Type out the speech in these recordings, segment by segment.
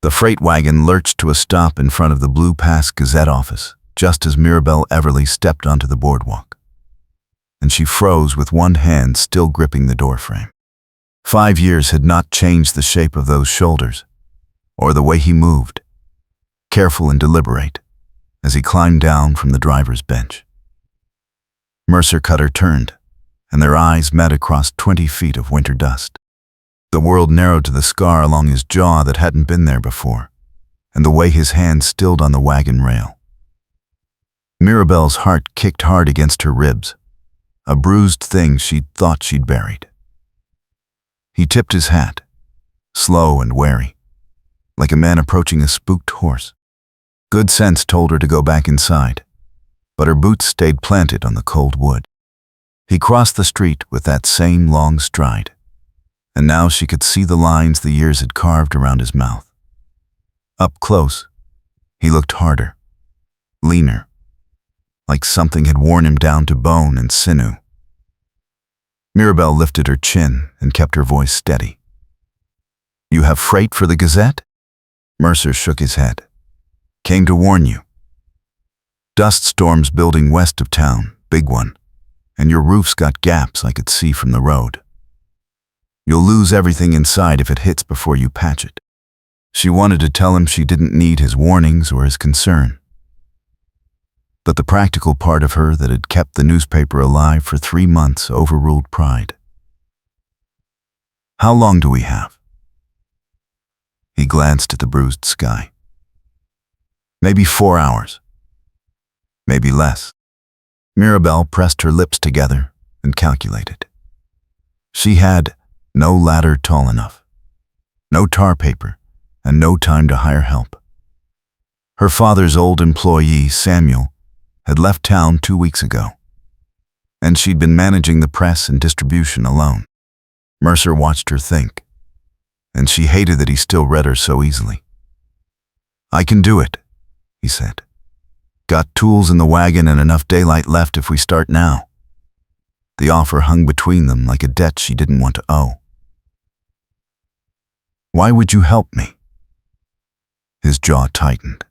The freight wagon lurched to a stop in front of the Blue Pass Gazette office, just as Mirabelle Everly stepped onto the boardwalk. And she froze with one hand still gripping the doorframe. 5 years had not changed the shape of those shoulders, or the way he moved, careful and deliberate, as he climbed down from the driver's bench. Mercer Cutter turned, and their eyes met across 20 feet of winter dust. The world narrowed to the scar along his jaw that hadn't been there before, and the way his hand stilled on the wagon rail. Mirabelle's heart kicked hard against her ribs, a bruised thing she'd thought she'd buried. He tipped his hat, slow and wary, like a man approaching a spooked horse. Good sense told her to go back inside, but her boots stayed planted on the cold wood. He crossed the street with that same long stride, and now she could see the lines the years had carved around his mouth. Up close, he looked harder, leaner, like something had worn him down to bone and sinew. Mirabelle lifted her chin and kept her voice steady. "You have freight for the Gazette?" Mercer shook his head. "Came to warn you. Dust storm's building west of town, big one, and your roof's got gaps I could see from the road. You'll lose everything inside if it hits before you patch it." She wanted to tell him she didn't need his warnings or his concern. But the practical part of her that had kept the newspaper alive for 3 months overruled pride. "How long do we have?" He glanced at the bruised sky. "Maybe 4 hours. Maybe less." Mirabelle pressed her lips together and calculated. She had no ladder tall enough, no tar paper, and no time to hire help. Her father's old employee, Samuel, had left town 2 weeks ago, and she'd been managing the press and distribution alone. Mercer watched her think, and she hated that he still read her so easily. "I can do it," he said. "Got tools in the wagon and enough daylight left if we start now." The offer hung between them like a debt she didn't want to owe. "Why would you help me?" His jaw tightened.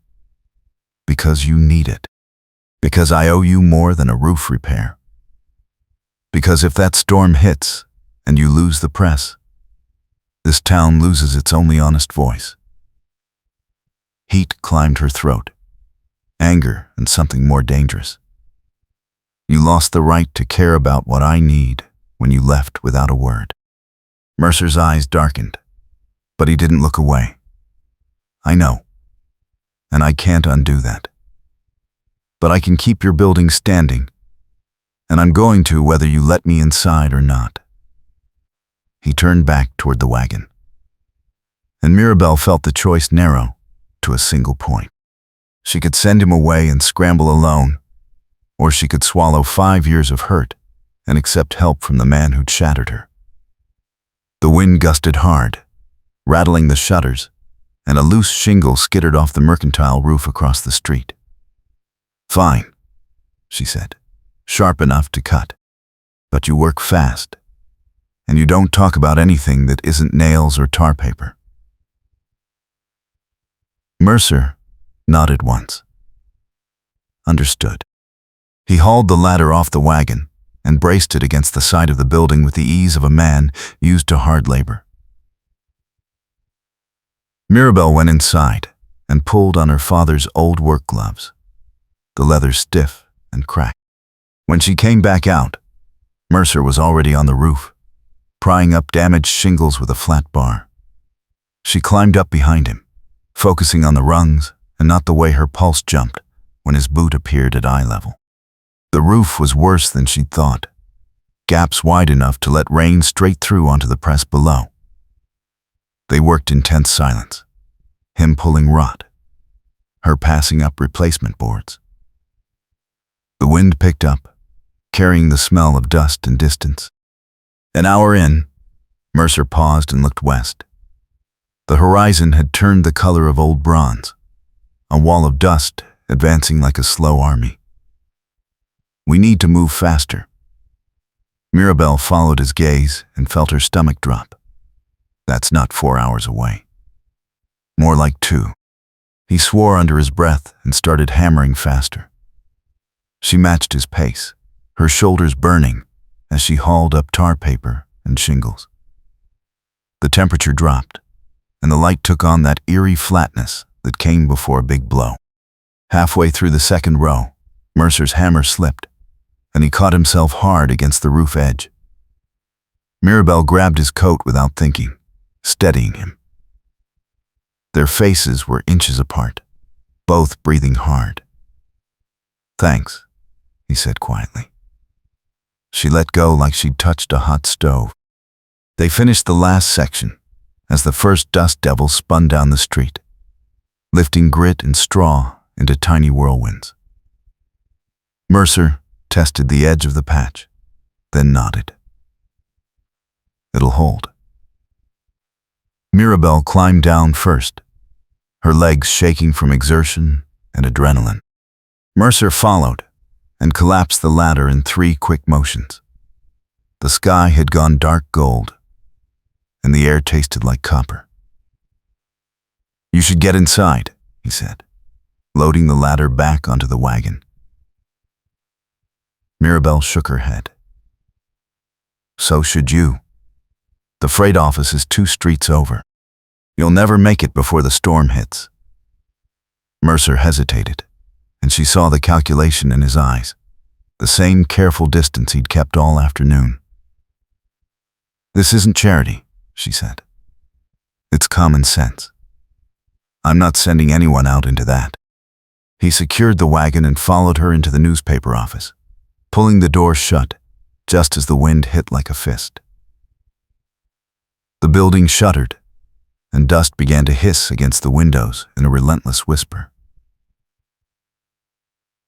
"Because you need it. Because I owe you more than a roof repair. Because if that storm hits and you lose the press, this town loses its only honest voice." Heat climbed her throat, anger and something more dangerous. "You lost the right to care about what I need when you left without a word." Mercer's eyes darkened, but he didn't look away. "I know, and I can't undo that. But I can keep your building standing, and I'm going to whether you let me inside or not." He turned back toward the wagon, and Mirabelle felt the choice narrow to a single point. She could send him away and scramble alone, or she could swallow 5 years of hurt and accept help from the man who'd shattered her. The wind gusted hard, rattling the shutters, and a loose shingle skittered off the mercantile roof across the street. "Fine," she said, "sharp enough to cut. But you work fast, and you don't talk about anything that isn't nails or tar paper." Mercer nodded once. Understood. He hauled the ladder off the wagon and braced it against the side of the building with the ease of a man used to hard labor. Mirabelle went inside and pulled on her father's old work gloves, the leather stiff and cracked. When she came back out, Mercer was already on the roof, prying up damaged shingles with a flat bar. She climbed up behind him, focusing on the rungs and not the way her pulse jumped when his boot appeared at eye level. The roof was worse than she'd thought, gaps wide enough to let rain straight through onto the press below. They worked in tense silence, him pulling rot, her passing up replacement boards. The wind picked up, carrying the smell of dust and distance. An hour in, Mercer paused and looked west. The horizon had turned the color of old bronze, a wall of dust advancing like a slow army. "We need to move faster." Mirabelle followed his gaze and felt her stomach drop. "That's not 4 hours away." More like 2. He swore under his breath and started hammering faster. She matched his pace, her shoulders burning as she hauled up tar paper and shingles. The temperature dropped, and the light took on that eerie flatness that came before a big blow. Halfway through the second row, Mercer's hammer slipped, and he caught himself hard against the roof edge. Mirabelle grabbed his coat without thinking, steadying him. Their faces were inches apart, both breathing hard. "Thanks," he said quietly. She let go like she'd touched a hot stove. They finished the last section as the first dust devil spun down the street, lifting grit and straw into tiny whirlwinds. Mercer tested the edge of the patch, then nodded. "It'll hold." Mirabelle climbed down first, her legs shaking from exertion and adrenaline. Mercer followed and collapsed the ladder in 3 quick motions. The sky had gone dark gold, and the air tasted like copper. "You should get inside," he said, loading the ladder back onto the wagon. Mirabelle shook her head. "So should you. The freight office is 2 streets over. You'll never make it before the storm hits." Mercer hesitated, and she saw the calculation in his eyes, the same careful distance he'd kept all afternoon. "This isn't charity," she said. "It's common sense. I'm not sending anyone out into that." He secured the wagon and followed her into the newspaper office, pulling the door shut just as the wind hit like a fist. The building shuddered, and dust began to hiss against the windows in a relentless whisper.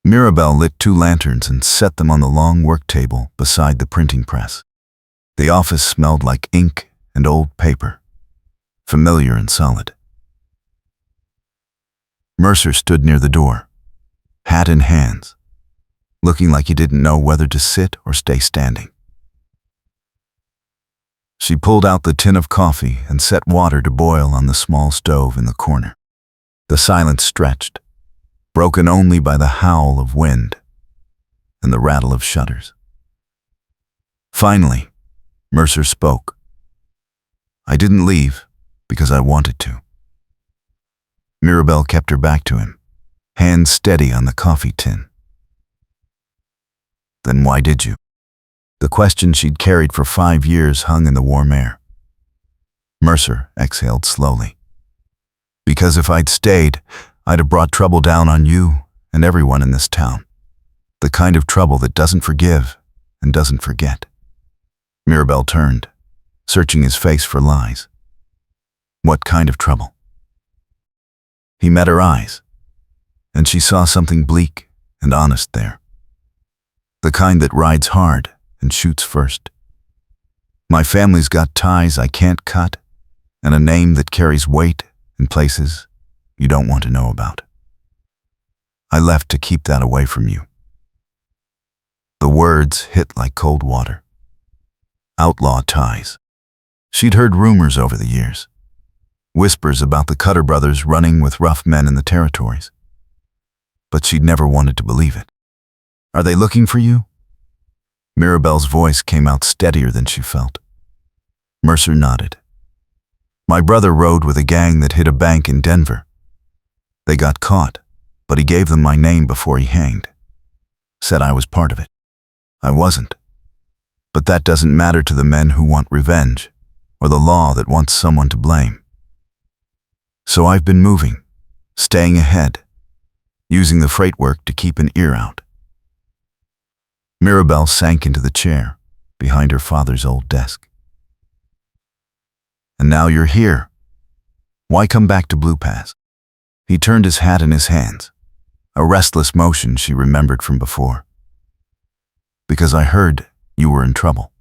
Mirabelle lit 2 lanterns and set them on the long work table beside the printing press. The office smelled like ink and old paper, familiar and solid. Mercer stood near the door, hat in hands, looking like he didn't know whether to sit or stay standing. She pulled out the tin of coffee and set water to boil on the small stove in the corner. The silence stretched, broken only by the howl of wind and the rattle of shutters. Finally, Mercer spoke. "I didn't leave because I wanted to." Mirabelle kept her back to him, hands steady on the coffee tin. "Then why did you?" The question she'd carried for 5 years hung in the warm air. Mercer exhaled slowly. "Because if I'd stayed, I'd have brought trouble down on you and everyone in this town. The kind of trouble that doesn't forgive and doesn't forget." Mirabelle turned, searching his face for lies. "What kind of trouble?" He met her eyes, and she saw something bleak and honest there. The kind that rides hard and shoots first. "My family's got ties I can't cut, and a name that carries weight in places you don't want to know about. I left to keep that away from you." The words hit like cold water. Outlaw ties. She'd heard rumors over the years, whispers about the Cutter brothers running with rough men in the territories. But she'd never wanted to believe it. "Are they looking for you?" Mirabelle's voice came out steadier than she felt. Mercer nodded. "My brother rode with a gang that hit a bank in Denver. They got caught, but he gave them my name before he hanged. Said I was part of it. I wasn't. But that doesn't matter to the men who want revenge, or the law that wants someone to blame. So I've been moving, staying ahead, using the freight work to keep an ear out." Mirabelle sank into the chair behind her father's old desk. "And now you're here. Why come back to Blue Pass?" He turned his hat in his hands, a restless motion she remembered from before. "Because I heard you were in trouble.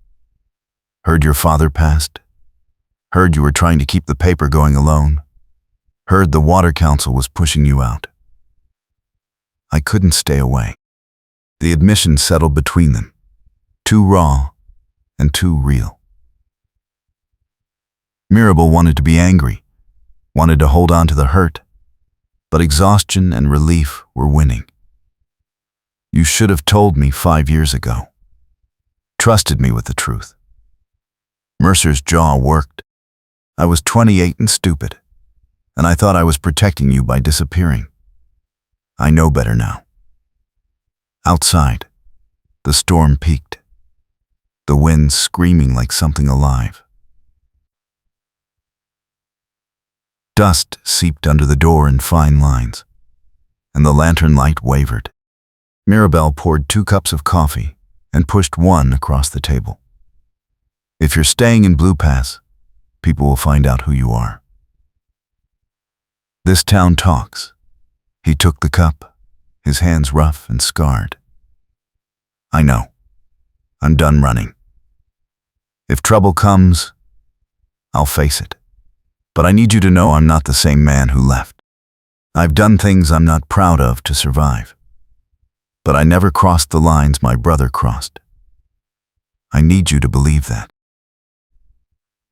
Heard your father passed. Heard you were trying to keep the paper going alone. Heard the Water Council was pushing you out. I couldn't stay away." The admission settled between them, too raw and too real. Mirabelle wanted to be angry, wanted to hold on to the hurt, but exhaustion and relief were winning. You should have told me 5 years ago. Trusted me with the truth. Mercer's jaw worked. I was 28 and stupid, and I thought I was protecting you by disappearing. I know better now. Outside, the storm peaked, the wind screaming like something alive. Dust seeped under the door in fine lines, and the lantern light wavered. Mirabelle poured 2 cups of coffee and pushed one across the table. If you're staying in Blue Pass, people will find out who you are. This town talks. He took the cup, his hands rough and scarred. I know. I'm done running. If trouble comes, I'll face it. But I need you to know I'm not the same man who left. I've done things I'm not proud of to survive. But I never crossed the lines my brother crossed. I need you to believe that.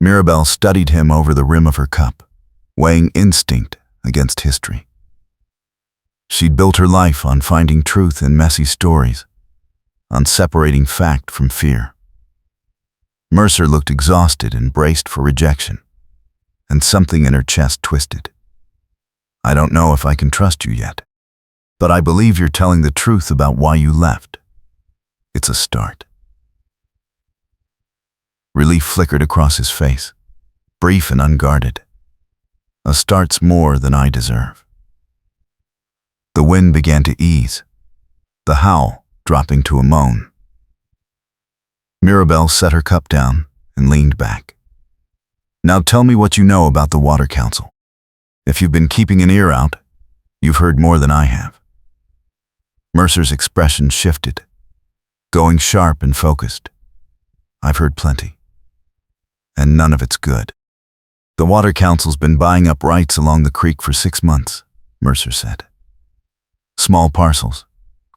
Mirabelle studied him over the rim of her cup, weighing instinct against history. She'd built her life on finding truth in messy stories, on separating fact from fear. Mercer looked exhausted and braced for rejection, and something in her chest twisted. I don't know if I can trust you yet, but I believe you're telling the truth about why you left. It's a start. Relief flickered across his face, brief and unguarded. A start's more than I deserve. The wind began to ease, the howl dropping to a moan. Mirabelle set her cup down and leaned back. Now tell me what you know about the Water Council. If you've been keeping an ear out, you've heard more than I have. Mercer's expression shifted, going sharp and focused. I've heard plenty, and none of it's good. The Water Council's been buying up rights along the creek for 6 months, Mercer said. Small parcels,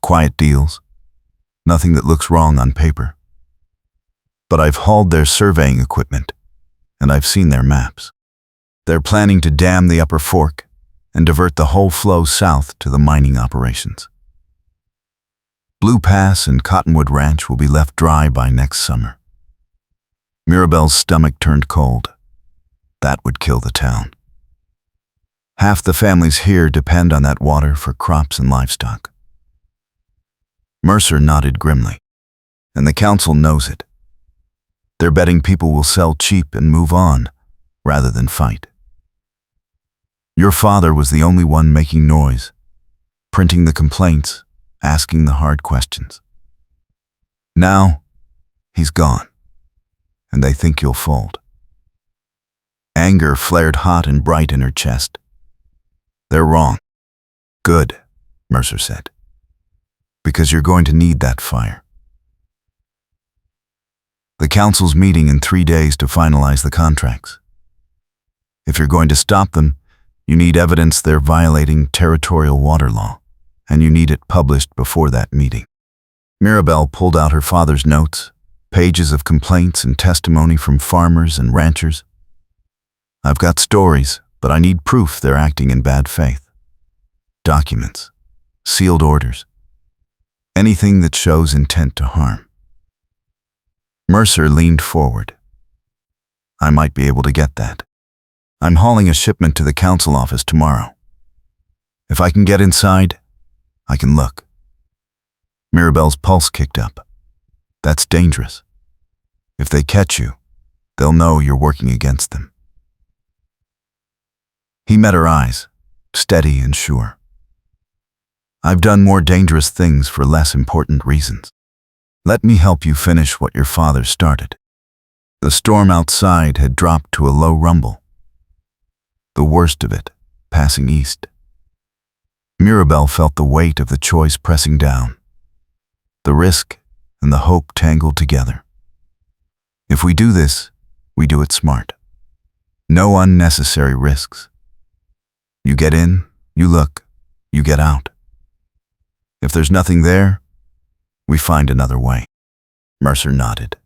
quiet deals, nothing that looks wrong on paper. But I've hauled their surveying equipment, and I've seen their maps. They're planning to dam the upper fork and divert the whole flow south to the mining operations. Blue Pass and Cottonwood Ranch will be left dry by next summer. Mirabelle's stomach turned cold. That would kill the town. Half the families here depend on that water for crops and livestock. Mercer nodded grimly, and the council knows it. They're betting people will sell cheap and move on, rather than fight. Your father was the only one making noise, printing the complaints, asking the hard questions. Now, he's gone, and they think you'll fold. Anger flared hot and bright in her chest. They're wrong. Good, Mercer said, because you're going to need that fire. The council's meeting in 3 days to finalize the contracts. If you're going to stop them, you need evidence they're violating territorial water law, and you need it published before that meeting. Mirabelle pulled out her father's notes, pages of complaints and testimony from farmers and ranchers. I've got stories, but I need proof they're acting in bad faith. Documents, sealed orders, anything that shows intent to harm. Mercer leaned forward. I might be able to get that. I'm hauling a shipment to the council office tomorrow. If I can get inside, I can look. Mirabelle's pulse kicked up. That's dangerous. If they catch you, they'll know you're working against them. He met her eyes, steady and sure. I've done more dangerous things for less important reasons. Let me help you finish what your father started. The storm outside had dropped to a low rumble, the worst of it passing east. Mirabelle felt the weight of the choice pressing down, the risk and the hope tangled together. If we do this, we do it smart. No unnecessary risks. You get in, you look, you get out. If there's nothing there, we find another way. Mercer nodded.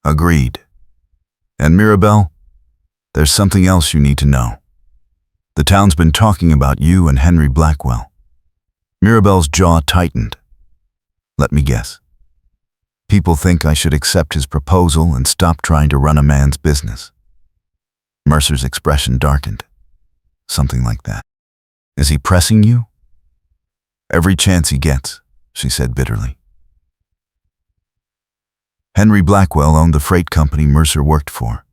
Agreed. And Mirabelle, there's something else you need to know. The town's been talking about you and Henry Blackwell. Mirabelle's jaw tightened. Let me guess. People think I should accept his proposal and stop trying to run a man's business. Mercer's expression darkened. Something like that. Is he pressing you? Every chance he gets, she said bitterly. Henry Blackwell owned the freight company Mercer worked for,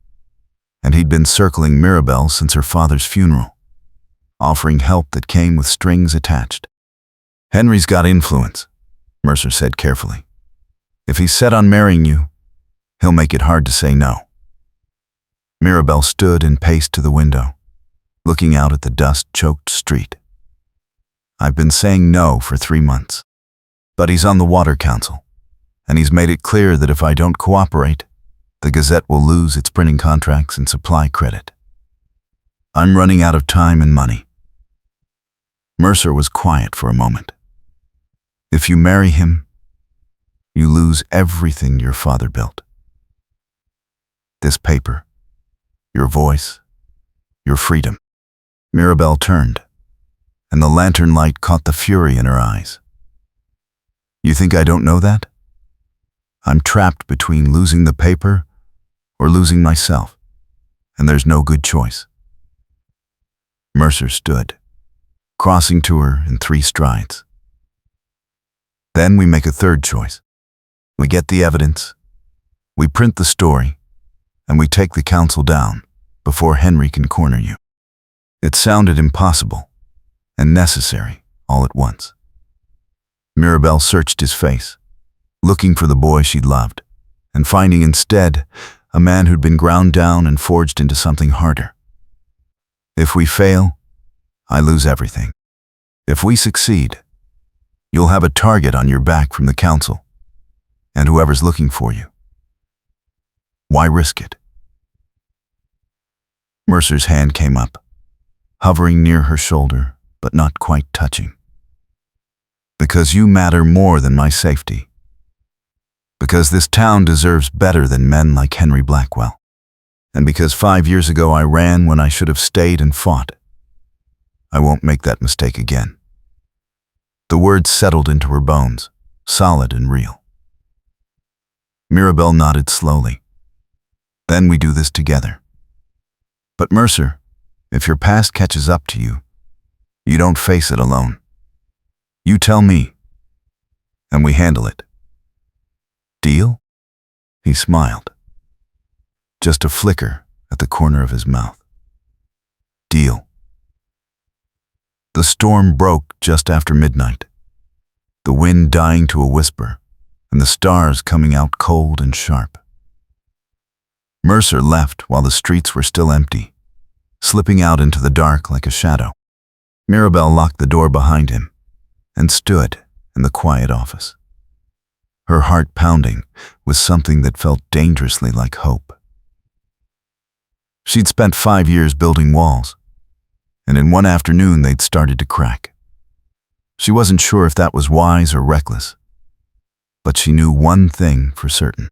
and he'd been circling Mirabelle since her father's funeral, offering help that came with strings attached. Henry's got influence, Mercer said carefully. If he's set on marrying you, he'll make it hard to say no. Mirabelle stood and paced to the window, looking out at the dust-choked street. I've been saying no for 3 months, but he's on the Water Council, and he's made it clear that if I don't cooperate, the Gazette will lose its printing contracts and supply credit. I'm running out of time and money. Mercer was quiet for a moment. If you marry him, you lose everything your father built. This paper, your voice, your freedom. Mirabelle turned, and the lantern light caught the fury in her eyes. You think I don't know that? I'm trapped between losing the paper or losing myself, and there's no good choice. Mercer stood, crossing to her in 3 strides. Then we make a third choice. We get the evidence, we print the story, and we take the council down before Henry can corner you. It sounded impossible and necessary all at once. Mirabelle searched his face, looking for the boy she'd loved, and finding instead a man who'd been ground down and forged into something harder. If we fail, I lose everything. If we succeed, you'll have a target on your back from the council and whoever's looking for you. Why risk it? Mercer's hand came up, hovering near her shoulder, but not quite touching. Because you matter more than my safety. Because this town deserves better than men like Henry Blackwell. And because 5 years ago I ran when I should have stayed and fought. I won't make that mistake again. The words settled into her bones, solid and real. Mirabelle nodded slowly. Then we do this together. But Mercer, if your past catches up to you, you don't face it alone. You tell me, and we handle it. Deal? He smiled. Just a flicker at the corner of his mouth. Deal. The storm broke just after midnight, the wind dying to a whisper, and the stars coming out cold and sharp. Mercer left while the streets were still empty, slipping out into the dark like a shadow. Mirabelle locked the door behind him and stood in the quiet office, her heart pounding with something that felt dangerously like hope. She'd spent 5 years building walls, and in one afternoon they'd started to crack. She wasn't sure if that was wise or reckless, but she knew one thing for certain.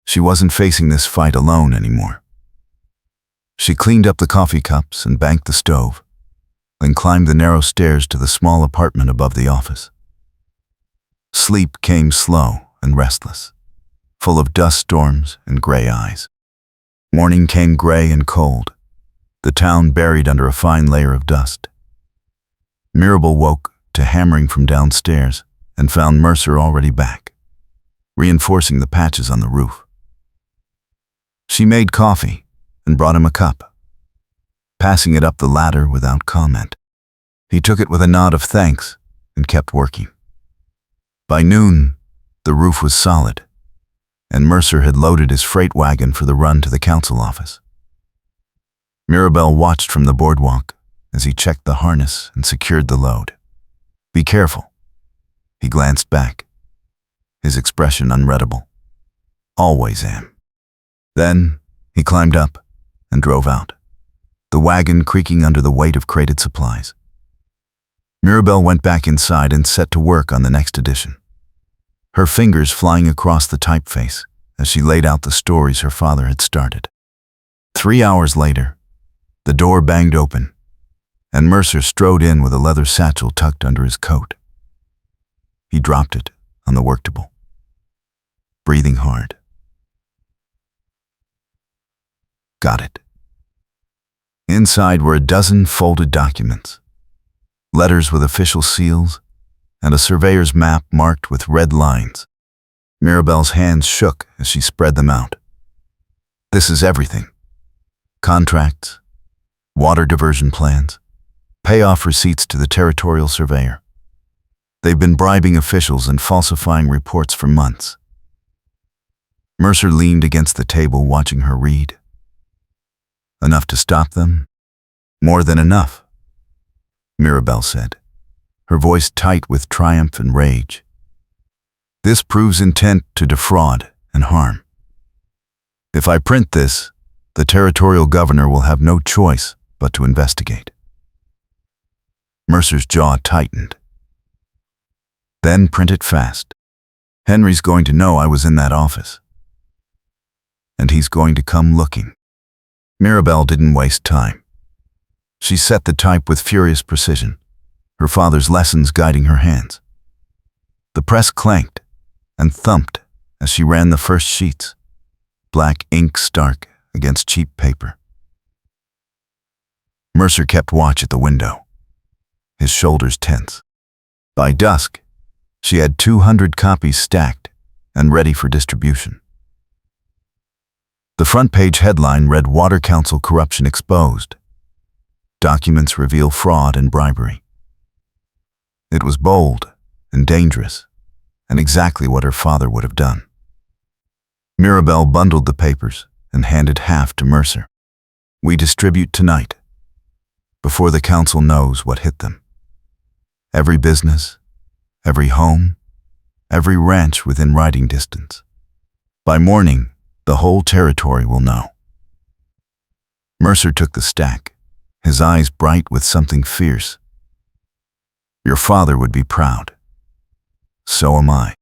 She wasn't facing this fight alone anymore. She cleaned up the coffee cups and banked the stove, then climbed the narrow stairs to the small apartment above the office. Sleep came slow and restless, full of dust storms and gray eyes. Morning came gray and cold, the town buried under a fine layer of dust. Mirabelle woke to hammering from downstairs and found Mercer already back, reinforcing the patches on the roof. She made coffee and brought him a cup, passing it up the ladder without comment. He took it with a nod of thanks and kept working. By noon, the roof was solid, and Mercer had loaded his freight wagon for the run to the council office. Mirabelle watched from the boardwalk as he checked the harness and secured the load. Be careful. He glanced back, his expression unreadable. Always am. Then he climbed up and drove out, the wagon creaking under the weight of crated supplies. Mirabelle went back inside and set to work on the next edition, her fingers flying across the typeface as she laid out the stories her father had started. 3 hours later, the door banged open, and Mercer strode in with a leather satchel tucked under his coat. He dropped it on the work table, breathing hard. Got it. Inside were a dozen folded documents, letters with official seals, and a surveyor's map marked with red lines. Mirabelle's hands shook as she spread them out. This is everything. Contracts, water diversion plans, payoff receipts to the territorial surveyor. They've been bribing officials and falsifying reports for months. Mercer leaned against the table watching her read. Enough to stop them? More than enough, Mirabelle said, her voice tight with triumph and rage. This proves intent to defraud and harm. If I print this, the territorial governor will have no choice but to investigate. Mercer's jaw tightened. Then print it fast. Henry's going to know I was in that office. And he's going to come looking. Mirabelle didn't waste time. She set the type with furious precision, her father's lessons guiding her hands. The press clanked and thumped as she ran the first sheets, black ink stark against cheap paper. Mercer kept watch at the window, his shoulders tense. By dusk, she had 200 copies stacked and ready for distribution. The front page headline read Water Council Corruption Exposed. Documents reveal fraud and bribery. It was bold and dangerous, and exactly what her father would have done. Mirabelle bundled the papers and handed half to Mercer. We distribute tonight, before the council knows what hit them. Every business, every home, every ranch within riding distance. By morning, the whole territory will know. Mercer took the stack, his eyes bright with something fierce. Your father would be proud. So am I.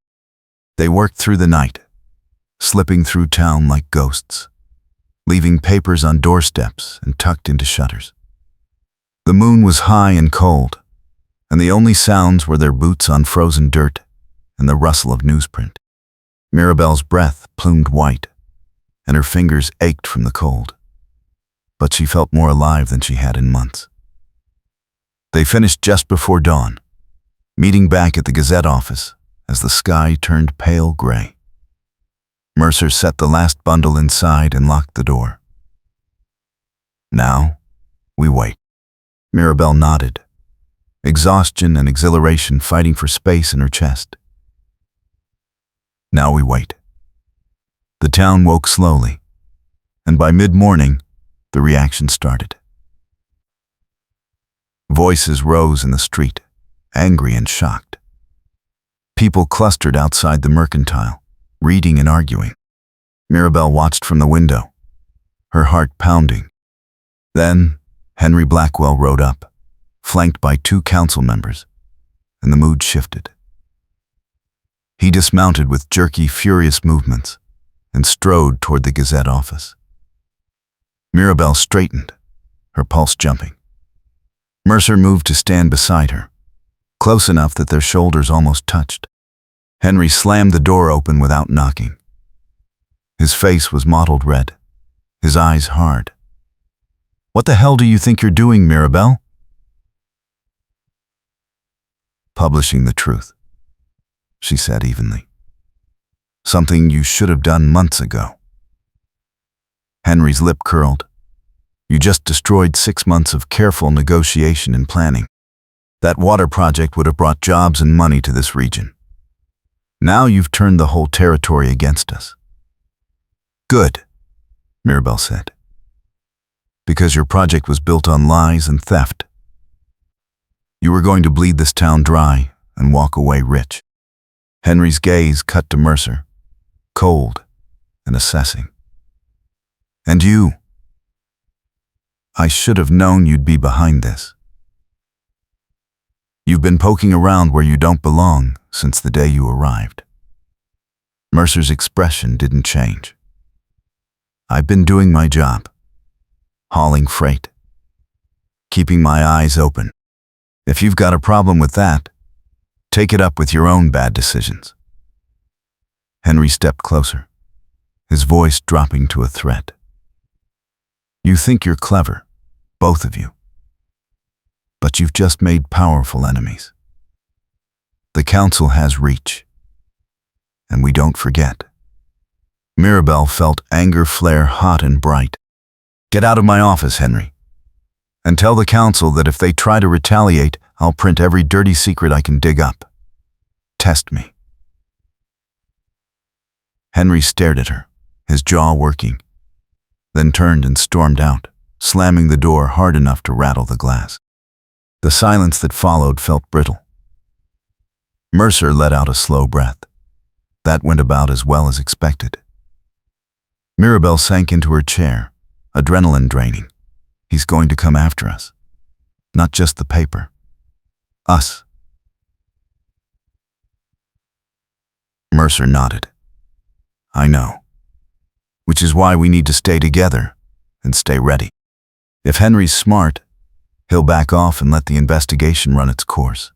They worked through the night, slipping through town like ghosts, leaving papers on doorsteps and tucked into shutters. The moon was high and cold, and the only sounds were their boots on frozen dirt and the rustle of newsprint. Mirabelle's breath plumed white, and her fingers ached from the cold. But she felt more alive than she had in months. They finished just before dawn, meeting back at the Gazette office as the sky turned pale gray. Mercer set the last bundle inside and locked the door. Now, we wait. Mirabelle nodded, exhaustion and exhilaration fighting for space in her chest. Now we wait. The town woke slowly, and by mid-morning, the reaction started. Voices rose in the street, angry and shocked. People clustered outside the mercantile, reading and arguing. Mirabelle watched from the window, her heart pounding. Then, Henry Blackwell rode up, flanked by 2 council members, and the mood shifted. He dismounted with jerky, furious movements and strode toward the Gazette office. Mirabelle straightened, her pulse jumping. Mercer moved to stand beside her, close enough that their shoulders almost touched. Henry slammed the door open without knocking. His face was mottled red, his eyes hard. What the hell do you think you're doing, Mirabelle? Publishing the truth, she said evenly. Something you should have done months ago. Henry's lip curled. You just destroyed 6 months of careful negotiation and planning. That water project would have brought jobs and money to this region. Now you've turned the whole territory against us. Good, Mirabelle said. Because your project was built on lies and theft. You were going to bleed this town dry and walk away rich. Henry's gaze cut to Mercer, cold and assessing. And you? I should have known you'd be behind this. You've been poking around where you don't belong since the day you arrived. Mercer's expression didn't change. I've been doing my job, hauling freight, keeping my eyes open. If you've got a problem with that, take it up with your own bad decisions. Henry stepped closer, his voice dropping to a threat. You think you're clever, both of you. But you've just made powerful enemies. The council has reach, and we don't forget. Mirabelle felt anger flare hot and bright. Get out of my office, Henry, and tell the council that if they try to retaliate, I'll print every dirty secret I can dig up. Test me. Henry stared at her, his jaw working, then turned and stormed out, slamming the door hard enough to rattle the glass. The silence that followed felt brittle. Mercer let out a slow breath. That went about as well as expected. Mirabelle sank into her chair, adrenaline draining. He's going to come after us. Not just the paper. Us. Mercer nodded. I know. Which is why we need to stay together and stay ready. If Henry's smart, he'll back off and let the investigation run its course.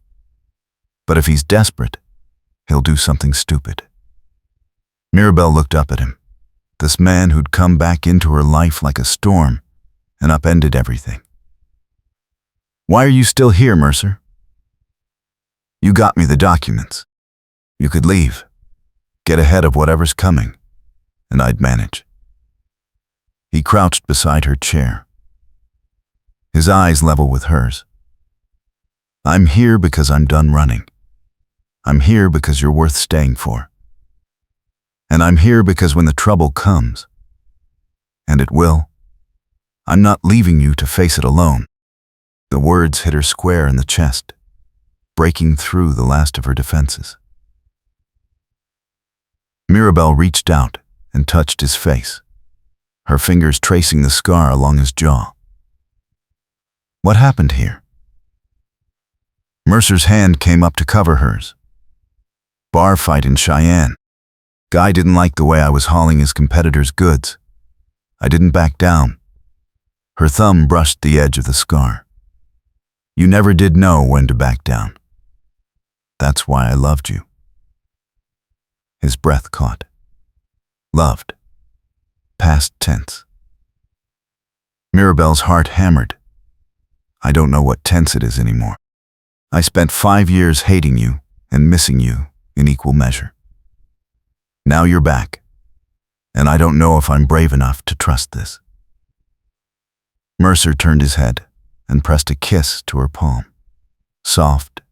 But if he's desperate, he'll do something stupid. Mirabelle looked up at him, this man who'd come back into her life like a storm and upended everything. Why are you still here, Mercer? You got me the documents. You could leave, get ahead of whatever's coming, and I'd manage. He crouched beside her chair, his eyes level with hers. I'm here because I'm done running. I'm here because you're worth staying for. And I'm here because when the trouble comes, and it will, I'm not leaving you to face it alone. The words hit her square in the chest, breaking through the last of her defenses. Mirabelle reached out and touched his face, her fingers tracing the scar along his jaw. What happened here? Mercer's hand came up to cover hers. Bar fight in Cheyenne. Guy didn't like the way I was hauling his competitor's goods. I didn't back down. Her thumb brushed the edge of the scar. You never did know when to back down. That's why I loved you. His breath caught. Loved. Past tense. Mirabelle's heart hammered. I don't know what tense it is anymore. I spent 5 years hating you and missing you in equal measure. Now you're back, and I don't know if I'm brave enough to trust this. Mercer turned his head and pressed a kiss to her palm, soft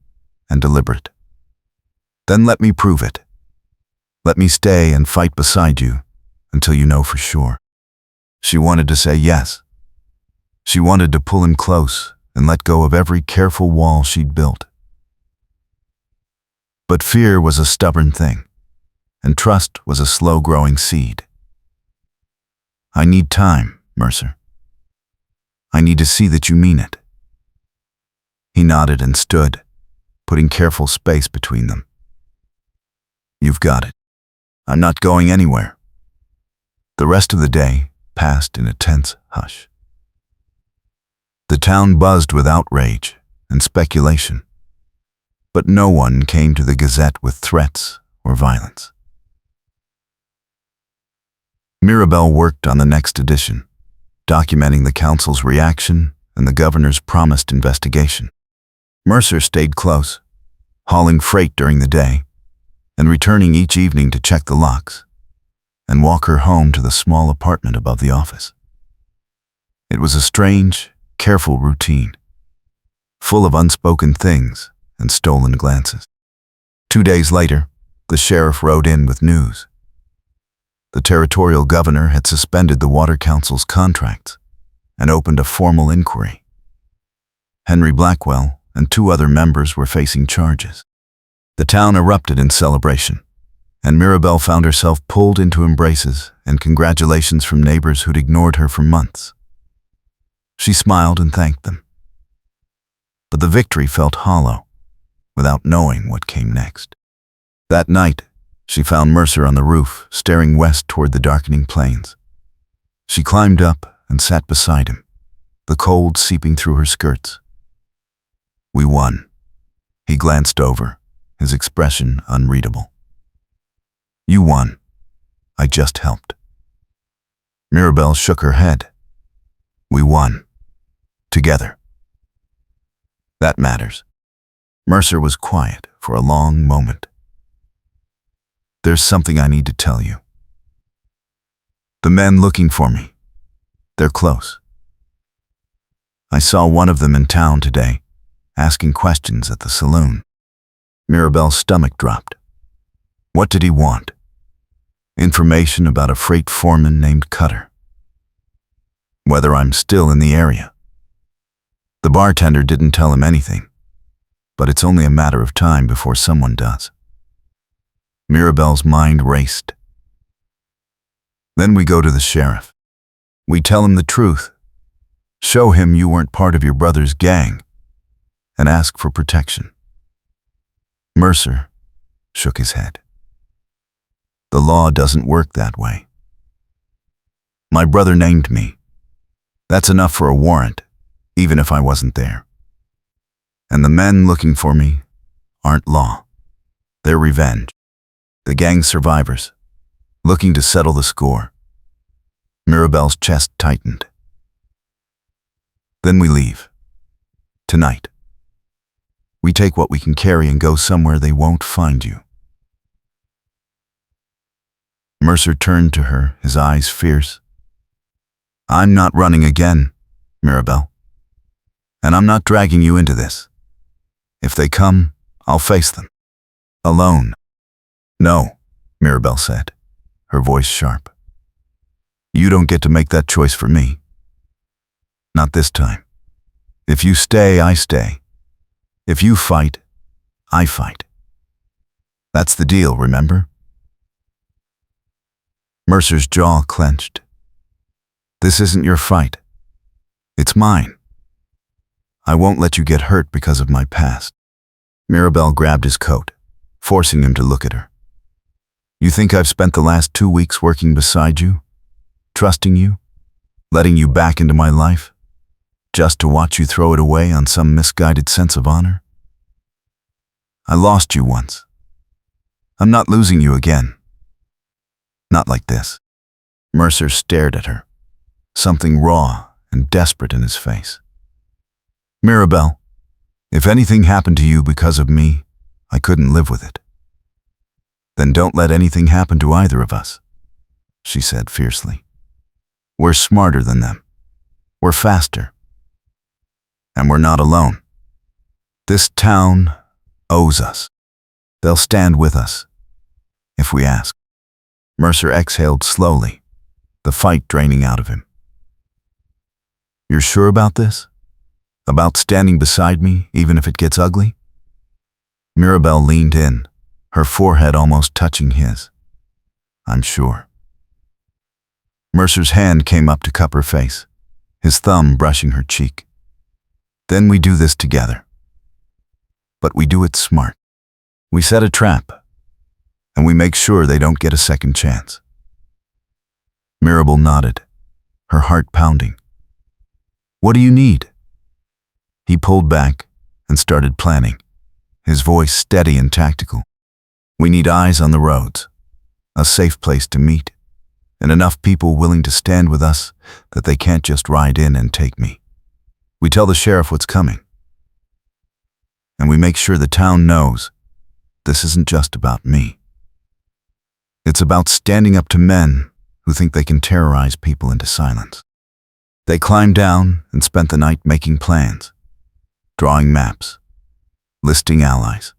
and deliberate. Then let me prove it. Let me stay and fight beside you until you know for sure. She wanted to say yes. She wanted to pull him close and let go of every careful wall she'd built. But fear was a stubborn thing, and trust was a slow-growing seed. I need time, Mercer. I need to see that you mean it. He nodded and stood, putting careful space between them. You've got it. I'm not going anywhere. The rest of the day passed in a tense hush. The town buzzed with outrage and speculation, but no one came to the Gazette with threats or violence. Mirabelle worked on the next edition, documenting the council's reaction and the governor's promised investigation. Mercer stayed close, hauling freight during the day, and returning each evening to check the locks and walk her home to the small apartment above the office. It was a strange, careful routine, full of unspoken things and stolen glances. 2 days later, the sheriff rode in with news. The territorial governor had suspended the Water Council's contracts and opened a formal inquiry. Henry Blackwell and 2 other members were facing charges. The town erupted in celebration, and Mirabelle found herself pulled into embraces and congratulations from neighbors who'd ignored her for months. She smiled and thanked them. But the victory felt hollow, without knowing what came next. That night, she found Mercer on the roof, staring west toward the darkening plains. She climbed up and sat beside him, the cold seeping through her skirts. We won. He glanced over, his expression unreadable. You won. I just helped. Mirabelle shook her head. We won. Together. That matters. Mercer was quiet for a long moment. There's something I need to tell you. The men looking for me. They're close. I saw one of them in town today, asking questions at the saloon. Mirabelle's stomach dropped. What did he want? Information about a freight foreman named Cutter. Whether I'm still in the area. The bartender didn't tell him anything, but it's only a matter of time before someone does. Mirabelle's mind raced. Then we go to the sheriff. We tell him the truth. Show him you weren't part of your brother's gang, and ask for protection. Mercer shook his head. The law doesn't work that way. My brother named me. That's enough for a warrant, even if I wasn't there. And the men looking for me aren't law. They're revenge. The gang's survivors, looking to settle the score. Mirabelle's chest tightened. Then we leave. Tonight. We take what we can carry and go somewhere they won't find you. Mercer turned to her, his eyes fierce. I'm not running again, Mirabelle. And I'm not dragging you into this. If they come, I'll face them. Alone. No, Mirabelle said, her voice sharp. You don't get to make that choice for me. Not this time. If you stay, I stay. If you fight, I fight. That's the deal, remember? Mercer's jaw clenched. This isn't your fight. It's mine. I won't let you get hurt because of my past. Mirabelle grabbed his coat, forcing him to look at her. You think I've spent the last 2 weeks working beside you, trusting you, letting you back into my life, just to watch you throw it away on some misguided sense of honor? I lost you once. I'm not losing you again. Not like this. Mercer stared at her, something raw and desperate in his face. Mirabelle, if anything happened to you because of me, I couldn't live with it. Then don't let anything happen to either of us, she said fiercely. We're smarter than them. We're faster. And we're not alone. This town owes us. They'll stand with us, if we ask. Mercer exhaled slowly, the fight draining out of him. You're sure about this? About standing beside me, even if it gets ugly? Mirabelle leaned in, her forehead almost touching his. I'm sure. Mercer's hand came up to cup her face, his thumb brushing her cheek. Then we do this together. But we do it smart. We set a trap, and we make sure they don't get a second chance. Mirabelle nodded, her heart pounding. What do you need? He pulled back and started planning, his voice steady and tactical. We need eyes on the roads, a safe place to meet, and enough people willing to stand with us that they can't just ride in and take me. We tell the sheriff what's coming. And we make sure the town knows this isn't just about me. It's about standing up to men who think they can terrorize people into silence. They climbed down and spent the night making plans, drawing maps, listing allies.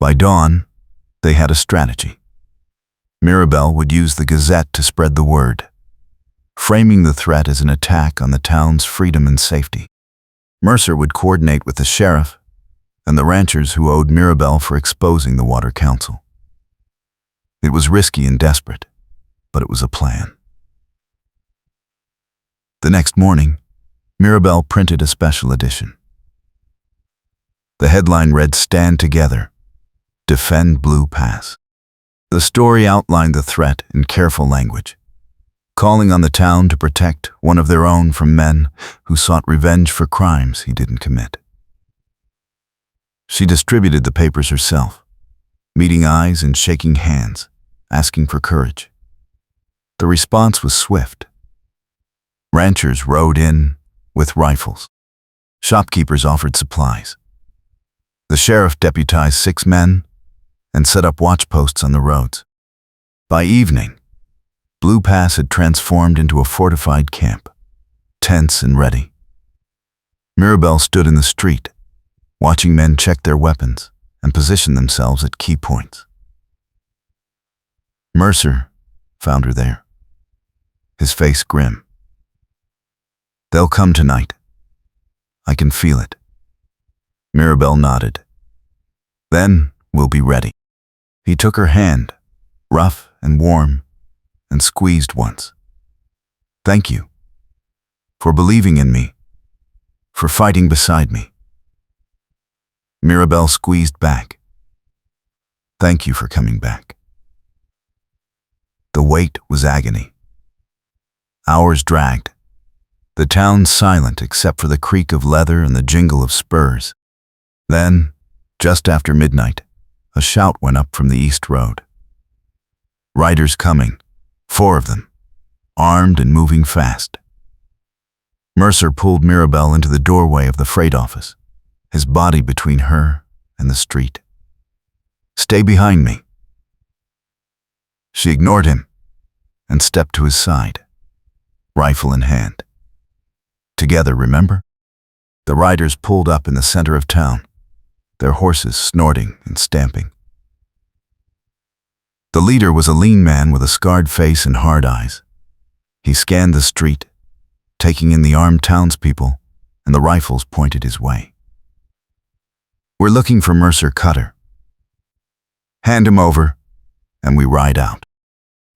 By dawn, they had a strategy. Mirabelle would use the Gazette to spread the word, framing the threat as an attack on the town's freedom and safety. Mercer would coordinate with the sheriff and the ranchers who owed Mirabelle for exposing the Water Council. It was risky and desperate, but it was a plan. The next morning, Mirabelle printed a special edition. The headline read, "Stand Together, Defend Blue Pass." The story outlined the threat in careful language, calling on the town to protect one of their own from men who sought revenge for crimes he didn't commit. She distributed the papers herself, meeting eyes and shaking hands, asking for courage. The response was swift. Ranchers rode in with rifles. Shopkeepers offered supplies. The sheriff deputized 6 men and set up watch posts on the roads. By evening, Blue Pass had transformed into a fortified camp, tense and ready. Mirabel stood in the street, watching men check their weapons and position themselves at key points. Mercer found her there, his face grim. "They'll come tonight. I can feel it." Mirabel nodded. "Then we'll be ready." He took her hand, rough and warm, and squeezed once. "Thank you for believing in me, for fighting beside me." Mirabel squeezed back. "Thank you for coming back." The wait was agony. Hours dragged, the town silent except for the creak of leather and the jingle of spurs. Then, just after midnight, a shout went up from the east road. Riders coming, 4 of them, armed and moving fast. Mercer pulled Mirabel into the doorway of the freight office, his body between her and the street. "Stay behind me." She ignored him and stepped to his side, rifle in hand. Together, remember? The riders pulled up in the center of town, their horses snorting and stamping. The leader was a lean man with a scarred face and hard eyes. He scanned the street, taking in the armed townspeople, and the rifles pointed his way. "We're looking for Mercer Cutter. Hand him over, and we ride out.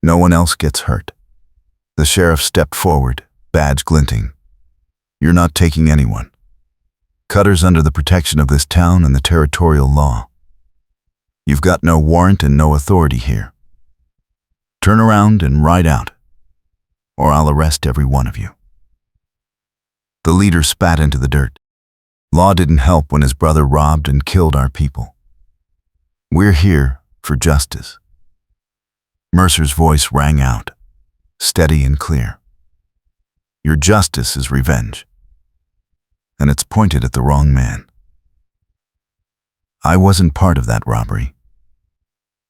No one else gets hurt." The sheriff stepped forward, badge glinting. "You're not taking anyone. Cutter's under the protection of this town and the territorial law. You've got no warrant and no authority here. Turn around and ride out, or I'll arrest every one of you." The leader spat into the dirt. "Law didn't help when his brother robbed and killed our people. We're here for justice." Mercer's voice rang out, steady and clear. "Your justice is revenge, and it's pointed at the wrong man. I wasn't part of that robbery.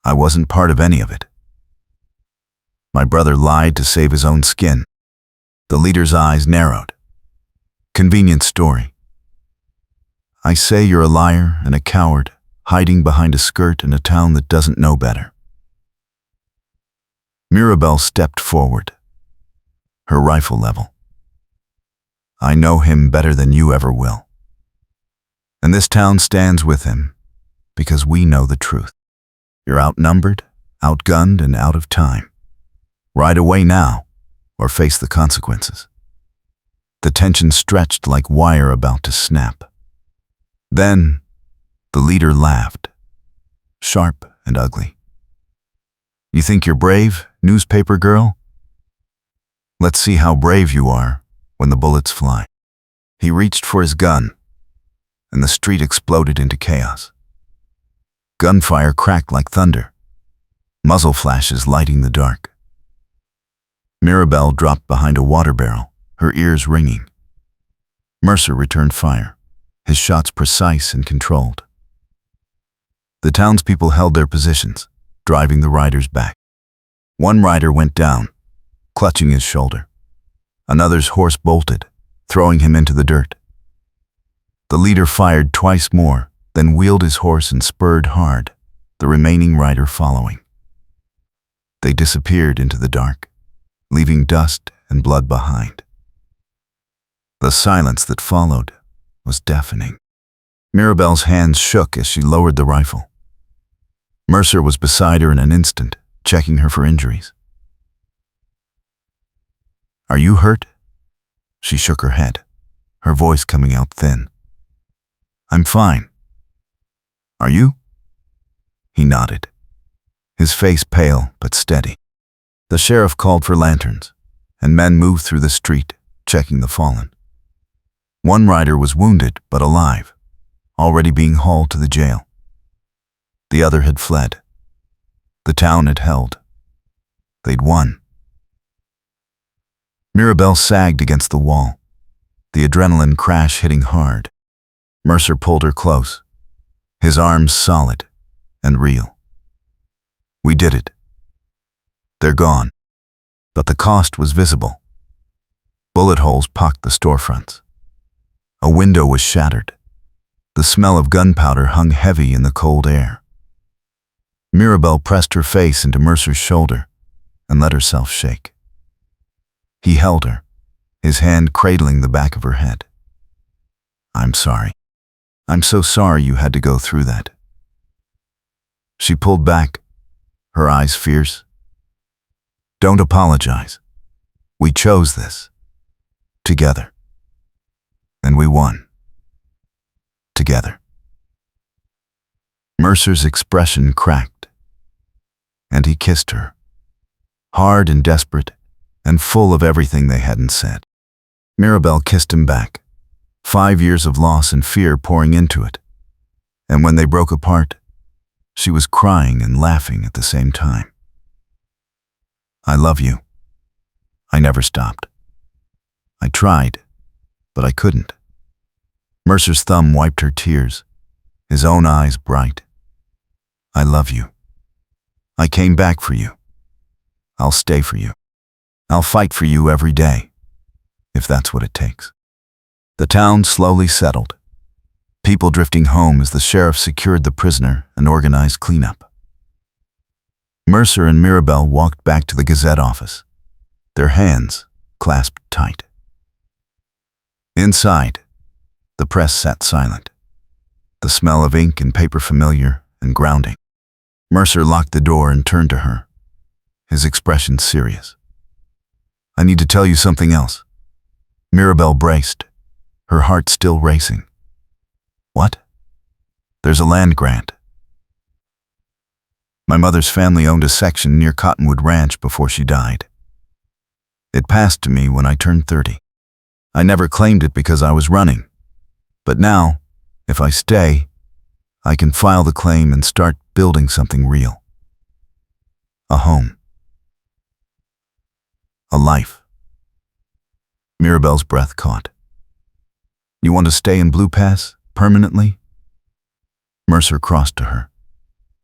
I wasn't part of any of it. My brother lied to save his own skin." The leader's eyes narrowed. "Convenient story. I say you're a liar and a coward, hiding behind a skirt in a town that doesn't know better." Mirabel stepped forward, her rifle level. "I know him better than you ever will. And this town stands with him because we know the truth. You're outnumbered, outgunned, and out of time. Ride away now, or face the consequences." The tension stretched like wire about to snap. Then, the leader laughed, sharp and ugly. "You think you're brave, newspaper girl? Let's see how brave you are when the bullets fly." He reached for his gun, and the street exploded into chaos. Gunfire cracked like thunder, muzzle flashes lighting the dark. Mirabel dropped behind a water barrel, her ears ringing. Mercer returned fire, his shots precise and controlled. The townspeople held their positions, driving the riders back. One rider went down, clutching his shoulder. Another's horse bolted, throwing him into the dirt. The leader fired twice more, then wheeled his horse and spurred hard, the remaining rider following. They disappeared into the dark, leaving dust and blood behind. The silence that followed was deafening. Mirabel's hands shook as she lowered the rifle. Mercer was beside her in an instant, checking her for injuries. "Are you hurt?" She shook her head, her voice coming out thin. "I'm fine. Are you?" He nodded, his face pale but steady. The sheriff called for lanterns, and men moved through the street, checking the fallen. One rider was wounded but alive, already being hauled to the jail. The other had fled. The town had held. They'd won. Mirabelle sagged against the wall, the adrenaline crash hitting hard. Mercer pulled her close, his arms solid and real. We did it. They're gone. But the cost was visible. Bullet holes pocked the storefronts. A window was shattered. The smell of gunpowder hung heavy in the cold air. Mirabelle pressed her face into Mercer's shoulder and let herself shake. He held her, his hand cradling the back of her head. I'm sorry. I'm so sorry you had to go through that. She pulled back, her eyes fierce. Don't apologize. We chose this. Together. And we won. Together. Mercer's expression cracked, and he kissed her, hard and desperate, and full of everything they hadn't said. Mirabelle kissed him back, 5 years of loss and fear pouring into it. And when they broke apart, she was crying and laughing at the same time. I love you. I never stopped. I tried, but I couldn't. Mercer's thumb wiped her tears, his own eyes bright. I love you. I came back for you. I'll stay for you. I'll fight for you every day, if that's what it takes. The town slowly settled, people drifting home as the sheriff secured the prisoner and organized cleanup. Mercer and Mirabelle walked back to the Gazette office, their hands clasped tight. Inside, the press sat silent, the smell of ink and paper familiar and grounding. Mercer locked the door and turned to her, his expression serious. I need to tell you something else. Mirabelle braced, her heart still racing. What? There's a land grant. My mother's family owned a section near Cottonwood Ranch before she died. It passed to me when I turned 30. I never claimed it because I was running. But now, if I stay, I can file the claim and start building something real. A home. A life. Mirabelle's breath caught. You want to stay in Blue Pass permanently? Mercer crossed to her,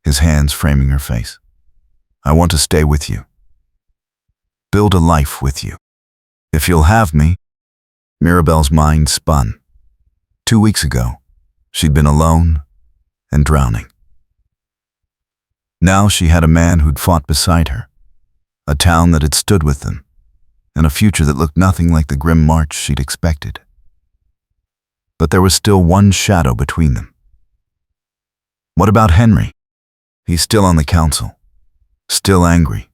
his hands framing her face. I want to stay with you. Build a life with you. If you'll have me. Mirabelle's mind spun. 2 weeks ago, she'd been alone and drowning. Now she had a man who'd fought beside her, a town that had stood with them, and a future that looked nothing like the grim march she'd expected. But there was still one shadow between them. What about Henry? He's still on the council, still angry.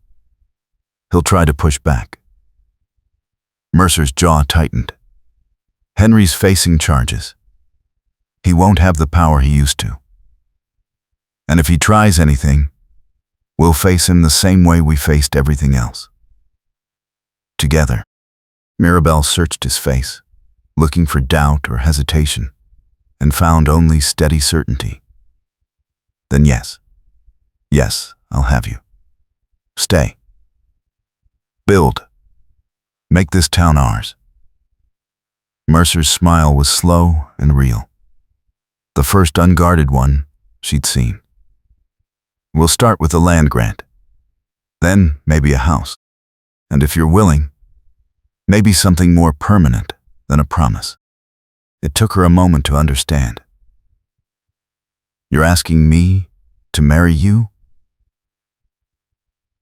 He'll try to push back. Mercer's jaw tightened. Henry's facing charges. He won't have the power he used to. And if he tries anything, we'll face him the same way we faced everything else. Together. Mirabelle searched his face, looking for doubt or hesitation, and found only steady certainty. Then yes. Yes, I'll have you. Stay. Build. Make this town ours. Mercer's smile was slow and real. The first unguarded one she'd seen. We'll start with a land grant. Then maybe a house. And if you're willing, maybe something more permanent than a promise. It took her a moment to understand. You're asking me to marry you?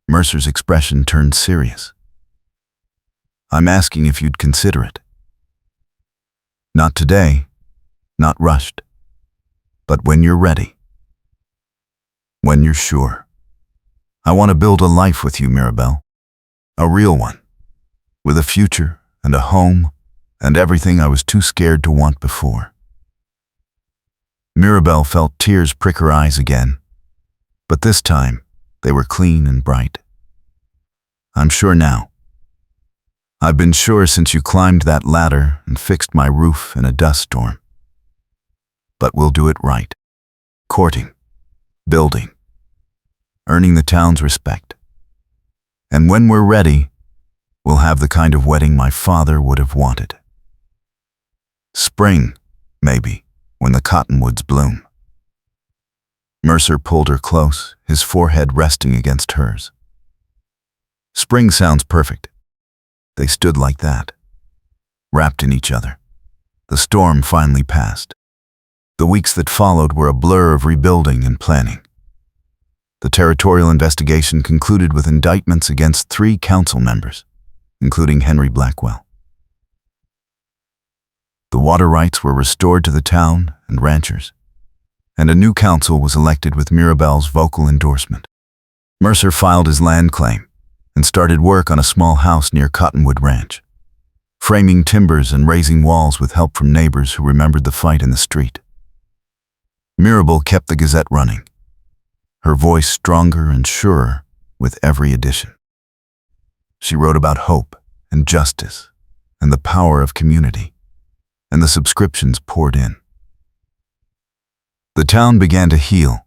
Mercer's expression turned serious. I'm asking if you'd consider it. Not today, not rushed, but when you're ready. When you're sure. I want to build a life with you, Mirabelle. A real one. With a future and a home and everything I was too scared to want before. Mirabelle felt tears prick her eyes again, but this time they were clean and bright. I'm sure now. I've been sure since you climbed that ladder and fixed my roof in a dust storm. But we'll do it right. Courting, building, earning the town's respect. And when we're ready, we'll have the kind of wedding my father would have wanted. Spring, maybe, when the cottonwoods bloom. Mercer pulled her close, his forehead resting against hers. Spring sounds perfect. They stood like that, wrapped in each other. The storm finally passed. The weeks that followed were a blur of rebuilding and planning. The territorial investigation concluded with indictments against 3 council members, including Henry Blackwell. The water rights were restored to the town and ranchers, and a new council was elected with Mirabel's vocal endorsement. Mercer filed his land claim and started work on a small house near Cottonwood Ranch, framing timbers and raising walls with help from neighbors who remembered the fight in the street. Mirabel kept the Gazette running, her voice stronger and surer with every edition. She wrote about hope and justice and the power of community, and the subscriptions poured in. The town began to heal,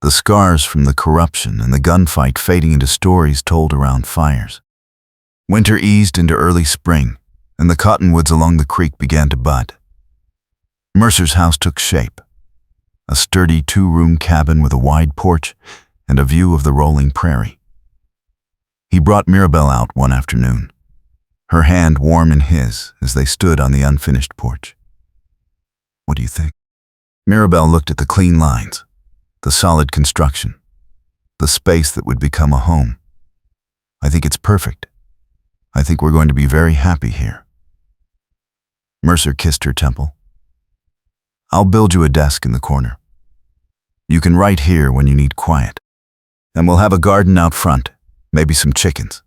the scars from the corruption and the gunfight fading into stories told around fires. Winter eased into early spring, and the cottonwoods along the creek began to bud. Mercer's house took shape, a sturdy 2-room cabin with a wide porch and a view of the rolling prairie. He brought Mirabel out one afternoon, her hand warm in his as they stood on the unfinished porch. "What do you think?" Mirabel looked at the clean lines, the solid construction, the space that would become a home. "I think it's perfect. I think we're going to be very happy here." Mercer kissed her temple. "I'll build you a desk in the corner. You can write here when you need quiet. And we'll have a garden out front, maybe some chickens."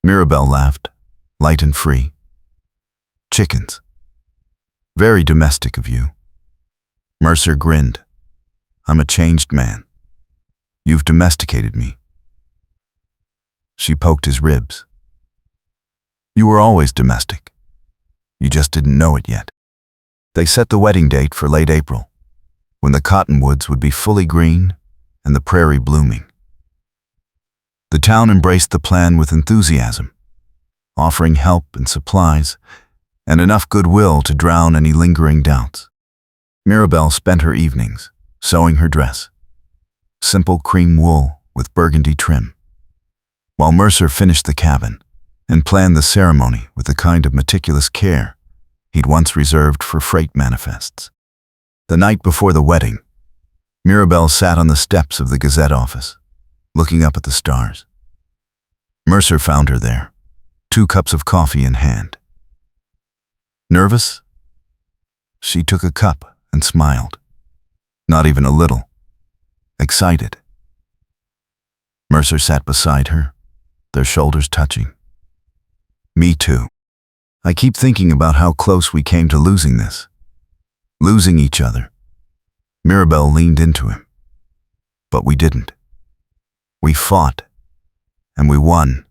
Mirabel laughed, light and free. "Chickens. Very domestic of you." Mercer grinned. "I'm a changed man. You've domesticated me." She poked his ribs. "You were always domestic. You just didn't know it yet." They set the wedding date for late April, when the cottonwoods would be fully green and the prairie blooming. The town embraced the plan with enthusiasm, offering help and supplies, and enough goodwill to drown any lingering doubts. Mirabel spent her evenings sewing her dress, simple cream wool with burgundy trim, while Mercer finished the cabin and planned the ceremony with the kind of meticulous care he'd once reserved for freight manifests. The night before the wedding, Mirabel sat on the steps of the Gazette office, looking up at the stars. Mercer found her there, 2 cups of coffee in hand. "Nervous?" She took a cup and smiled. Not even a little. Excited. Mercer sat beside her, their shoulders touching. "Me too. I keep thinking about how close we came to losing this. Losing each other." Mirabel leaned into him. "But we didn't. We fought, and we won,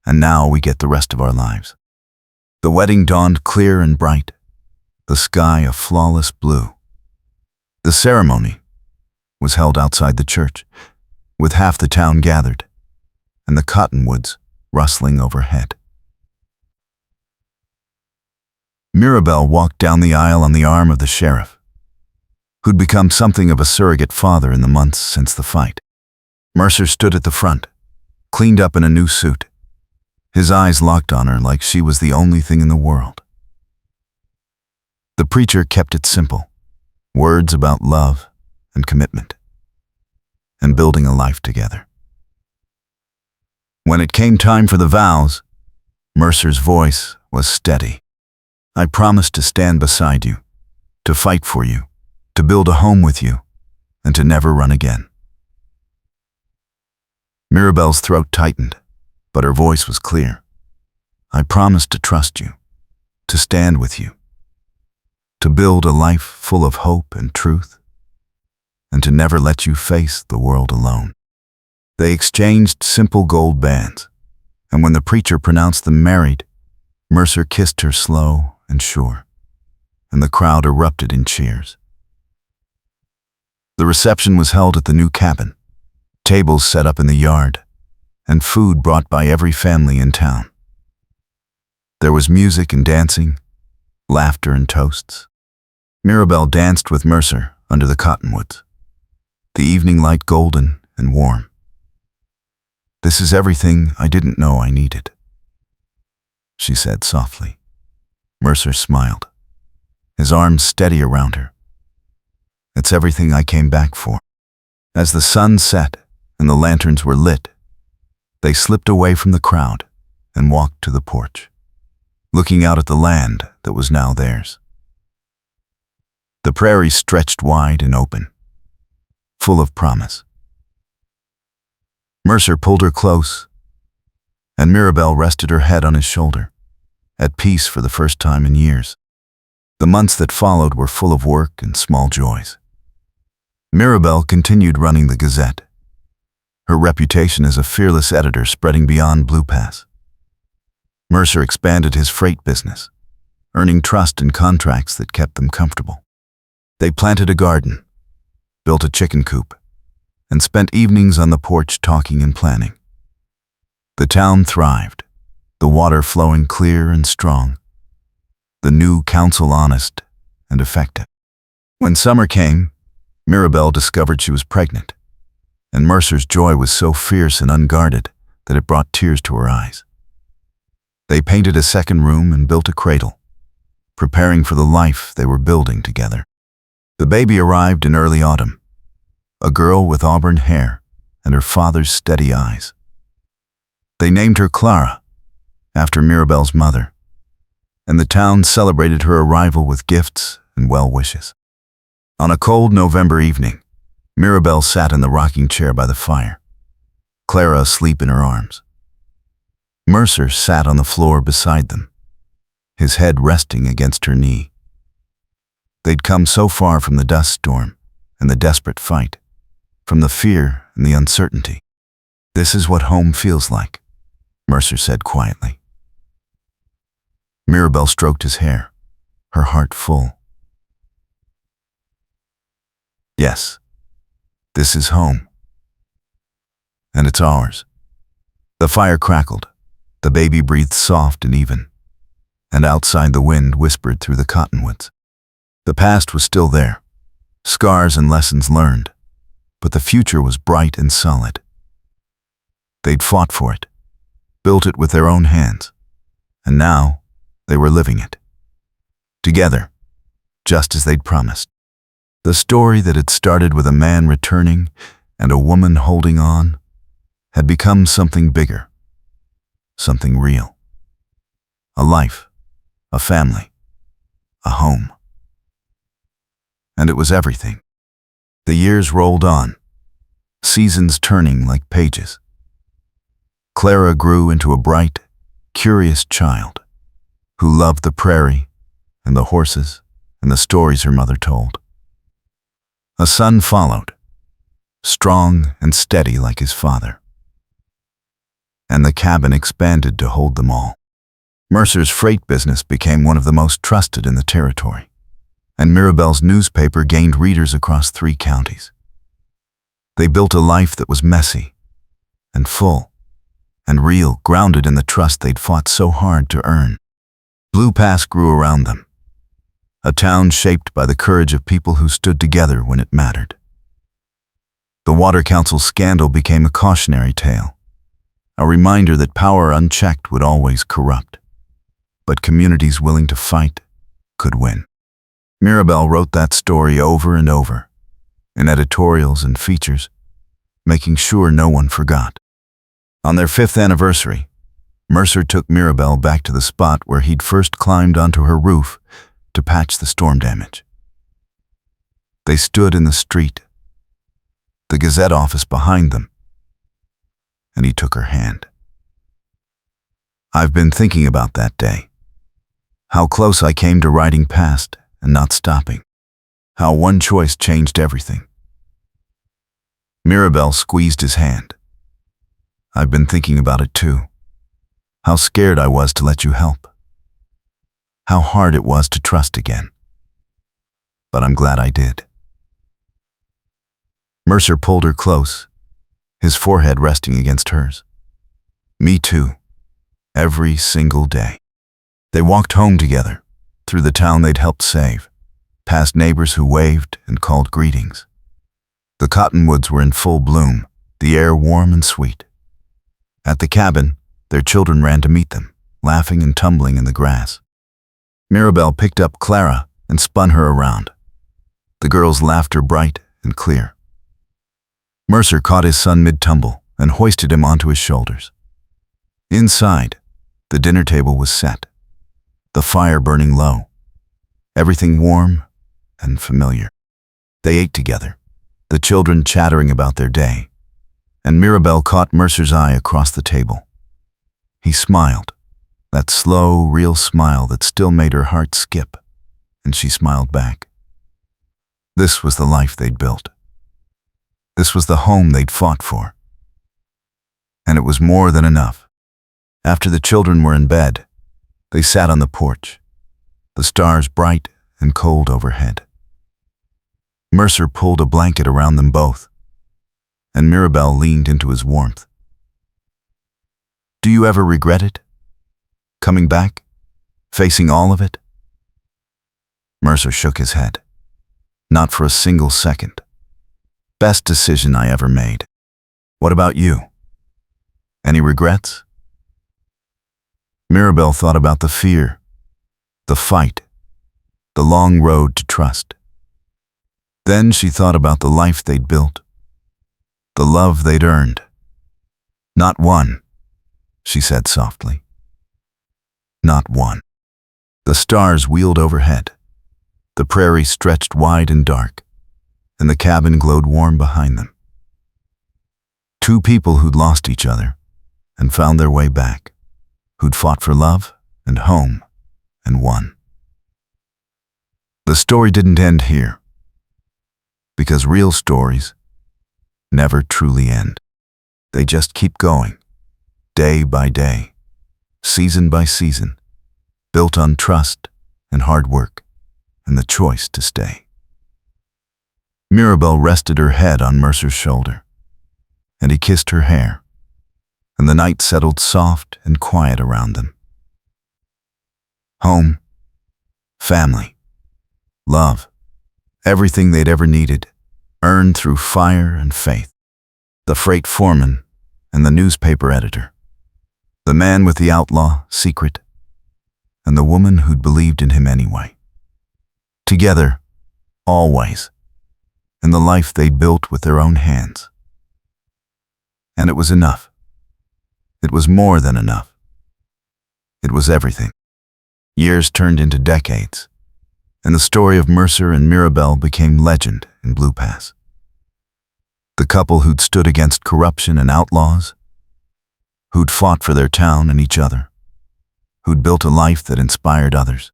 and now we get the rest of our lives." The wedding dawned clear and bright, the sky a flawless blue. The ceremony was held outside the church, with half the town gathered, and the cottonwoods rustling overhead. Mirabel walked down the aisle on the arm of the sheriff, who'd become something of a surrogate father in the months since the fight. Mercer stood at the front, cleaned up in a new suit, his eyes locked on her like she was the only thing in the world. The preacher kept it simple, words about love and commitment, and building a life together. When it came time for the vows, Mercer's voice was steady. "I promise to stand beside you, to fight for you, to build a home with you, and to never run again." Mirabel's throat tightened, but her voice was clear. "I promise to trust you, to stand with you, to build a life full of hope and truth, and to never let you face the world alone." They exchanged simple gold bands, And when the preacher pronounced them married, Mercer kissed her slow and sure, and the crowd erupted in cheers. The reception was held at the new cabin, tables set up in the yard, and food brought by every family in town. There was music and dancing, laughter and toasts. Mirabel danced with Mercer under the cottonwoods, the evening light golden and warm. "This is everything I didn't know I needed," she said softly. Mercer smiled, his arms steady around her. "It's everything I came back for." As the sun set and the lanterns were lit, they slipped away from the crowd and walked to the porch, looking out at the land that was now theirs. The prairie stretched wide and open, full of promise. Mercer pulled her close, and Mirabel rested her head on his shoulder, at peace for the first time in years. The months that followed were full of work and small joys. Mirabel continued running the Gazette, her reputation as a fearless editor spreading beyond Blue Pass. Mercer expanded his freight business, earning trust and contracts that kept them comfortable. They planted a garden, built a chicken coop, and spent evenings on the porch talking and planning. The town thrived, the water flowing clear and strong, the new council honest and effective. When summer came, Mirabel discovered she was pregnant, and Mercer's joy was so fierce and unguarded that it brought tears to her eyes. They painted a second room and built a cradle, preparing for the life they were building together. The baby arrived in early autumn, a girl with auburn hair and her father's steady eyes. They named her Clara, after Mirabel's mother, and the town celebrated her arrival with gifts and well wishes. On a cold November evening, Mirabel sat in the rocking chair by the fire, Clara asleep in her arms. Mercer sat on the floor beside them, his head resting against her knee. They'd come so far from the dust storm and the desperate fight, from the fear and the uncertainty. "This is what home feels like," Mercer said quietly. Mirabel stroked his hair, her heart full. "Yes, this is home. And it's ours." The fire crackled, the baby breathed soft and even, and outside the wind whispered through the cottonwoods. The past was still there, scars and lessons learned, but the future was bright and solid. They'd fought for it, built it with their own hands, and now they were living it. Together, just as they'd promised. The story that had started with a man returning and a woman holding on had become something bigger, something real. A life, a family, a home. And it was everything. The years rolled on, seasons turning like pages. Clara grew into a bright, curious child who loved the prairie and the horses and the stories her mother told. A son followed, strong and steady like his father. And the cabin expanded to hold them all. Mercer's freight business became one of the most trusted in the territory, and Mirabel's newspaper gained readers across 3 counties. They built a life that was messy and full and real, grounded in the trust they'd fought so hard to earn. Blue Pass grew around them, a town shaped by the courage of people who stood together when it mattered. The Water Council scandal became a cautionary tale, a reminder that power unchecked would always corrupt, but communities willing to fight could win. Mirabel wrote that story over and over, in editorials and features, making sure no one forgot. On their 5th anniversary, Mercer took Mirabel back to the spot where he'd first climbed onto her roof to patch the storm damage. They stood in the street, the Gazette office behind them, and he took her hand. "I've been thinking about that day, how close I came to riding past and not stopping, how one choice changed everything." Mirabel squeezed his hand. "I've been thinking about it too," How scared I was to let you help. How hard it was to trust again. But I'm glad I did. Mercer pulled her close, his forehead resting against hers. Me too. Every single day. They walked home together, through the town they'd helped save, past neighbors who waved and called greetings. The cottonwoods were in full bloom, the air warm and sweet. At the cabin, their children ran to meet them, laughing and tumbling in the grass. Mirabel picked up Clara and spun her around, the girl's laughter bright and clear. Mercer caught his son mid-tumble and hoisted him onto his shoulders. Inside, the dinner table was set, the fire burning low, everything warm and familiar. They ate together, the children chattering about their day, and Mirabel caught Mercer's eye across the table. He smiled, that slow, real smile that still made her heart skip, and she smiled back. This was the life they'd built. This was the home they'd fought for. And it was more than enough. After the children were in bed, they sat on the porch, the stars bright and cold overhead. Mercer pulled a blanket around them both, and Mirabel leaned into his warmth. Do you ever regret it? Coming back? Facing all of it? Mercer shook his head. Not for a single second. Best decision I ever made. What about you? Any regrets? Mirabel thought about the fear, the fight, the long road to trust. Then she thought about the life they'd built, the love they'd earned. Not one, she said softly. Not one. The stars wheeled overhead. The prairie stretched wide and dark, and the cabin glowed warm behind them. Two people who'd lost each other and found their way back, who'd fought for love and home and won. The story didn't end here, because real stories never truly end. They just keep going, day by day, season by season, built on trust and hard work and the choice to stay. Mirabel rested her head on Mercer's shoulder, and he kissed her hair, and the night settled soft and quiet around them. Home, family, love, everything they'd ever needed, earned through fire and faith. The freight foreman and the newspaper editor, the man with the outlaw secret, and the woman who'd believed in him anyway. Together, always, in the life they'd built with their own hands. And it was enough. It was more than enough. It was everything. Years turned into decades, and the story of Mercer and Mirabel became legend in Blue Pass. The couple who'd stood against corruption and outlaws, who'd fought for their town and each other, who'd built a life that inspired others.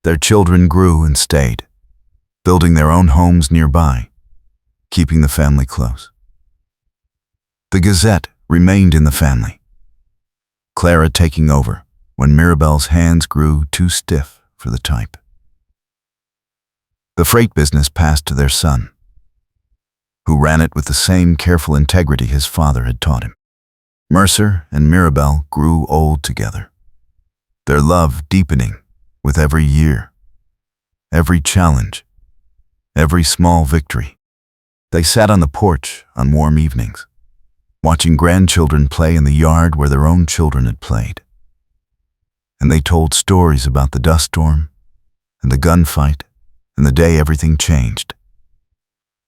Their children grew and stayed, building their own homes nearby, keeping the family close. The Gazette remained in the family, Clara taking over when Mirabel's hands grew too stiff for the type. The freight business passed to their son, who ran it with the same careful integrity his father had taught him. Mercer and Mirabel grew old together, their love deepening with every year, every challenge, every small victory. They sat on the porch on warm evenings, watching grandchildren play in the yard where their own children had played. And they told stories about the dust storm and the gunfight and the day everything changed.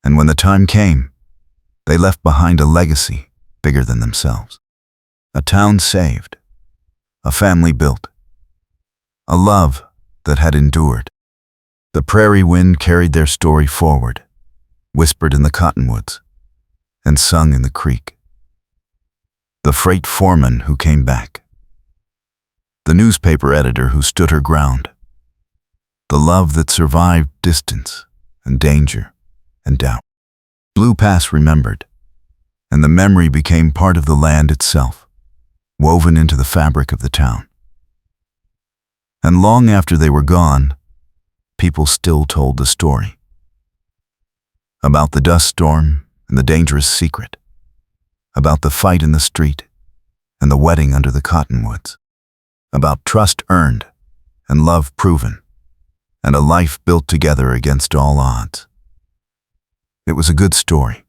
And when the time came, they left behind a legacy bigger than themselves. A town saved, a family built, a love that had endured. The prairie wind carried their story forward, whispered in the cottonwoods, and sung in the creek. The freight foreman who came back, the newspaper editor who stood her ground, the love that survived distance and danger and doubt. Blue Pass remembered, and the memory became part of the land itself, woven into the fabric of the town. And long after they were gone, people still told the story. About the dust storm and the dangerous secret. About the fight in the street and the wedding under the cottonwoods. About trust earned and love proven, and a life built together against all odds. It was a good story.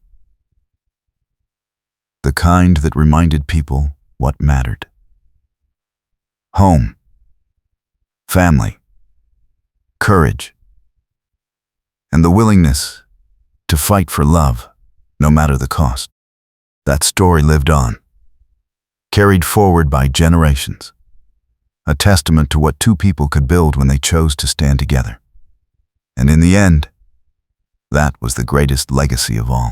The kind that reminded people what mattered. Home, family, courage, and the willingness to fight for love, no matter the cost. That story lived on, carried forward by generations, a testament to what two people could build when they chose to stand together. And in the end, that was the greatest legacy of all.